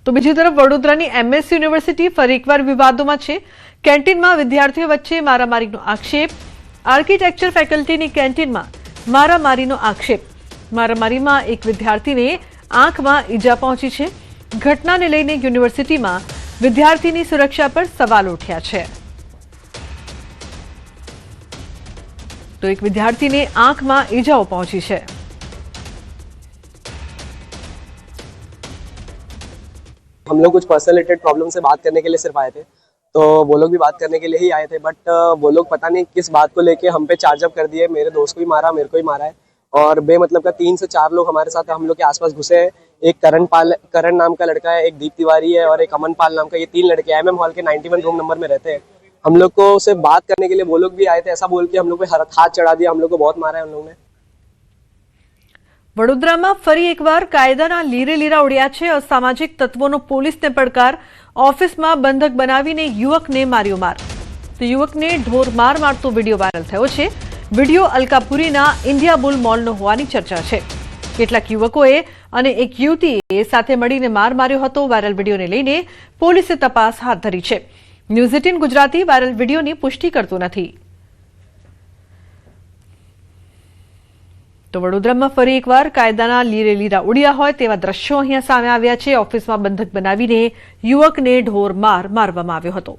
તો બીજી તરફ વડોદરાની MS યુનિવર્સિટી ફરી એકવાર વિવાદોમાં છે। કેન્ટીનમાં વિદ્યાર્થીઓ વચ્ચે મારામારીનો આક્ષેપ। આર્કિટેક્ચર ફેકલ્ટીની કેન્ટીનમાં મારામારીનો આક્ષેપ। મારામારીમાં એક વિદ્યાર્થીને આંખમાં ઈજા પહોંચી છે। ઘટનાને લઈને યુનિવર્સિટીમાં વિદ્યાર્થીની સુરક્ષા પર સવાલ ઉઠ્યા છે। તો એક વિદ્યાર્થીને આંખમાં ઈજાઓ પહોંચી છે। हम लोग कुछ पर्सनल रिलेटेड प्रॉब्लम से बात करने के लिए सिर्फ आए थे, तो वो लोग भी बात करने के लिए ही आए थे, बट वो लोग पता नहीं किस बात को लेके हम पे चार्जअप कर दिए। मेरे दोस्त को भी मारा, मेरे को भी मारा है और बेमतलब का 3 से 4 लोग हमारे साथ हम लोग के आसपास घुसे हैं। एक करण नाम का लड़का है, एक दीप तिवारी है और एक अमन पाल नाम का, ये 3 लड़के MM हॉल के 91 रूम नंबर में रहते हैं। हम लोग को से बात करने के लिए वो लोग भी आए थे, ऐसा बोल के हम लोग पे हाथ चढ़ा दिया, हम लोग को बहुत मारा है उन लोगों ने। વડોદરામાં ફરી એકવાર કાયદાના લીરે લીરા ઉડ્યા છે। અસામાજિક તત્વોનો પોલીસને પડકાર। ઓફિસમાં બંધક બનાવીને યુવકને માર્યો માર। તો યુવકને ઢોર માર મારતો વિડીયો વાયરલ થયો છે। વિડીયો અલકાપુરીના ઇન્ડિયા બુલ મોલનો હોવાની ચર્ચા છે। કેટલાક યુવકોએ અને એક યુવતીએ સાથે મળીને માર માર્યો હતો। વાયરલ વિડીયોને લઈને પોલીસે તપાસ હાથ ધરી છે। ન્યૂઝ 18 ગુજરાતી વાયરલ વિડીયોની પુષ્ટિ કરતું નથી। તો વડોદરામાં ફરી એકવાર કાયદાના લીરે લીરા ઉડ્યા હોય તેવા દ્રશ્યો અહીંયા સામે આવ્યા છે। ઓફિસમાં બંધક બનાવીને યુવકને ઢોર માર મારવામાં આવ્યો હતો।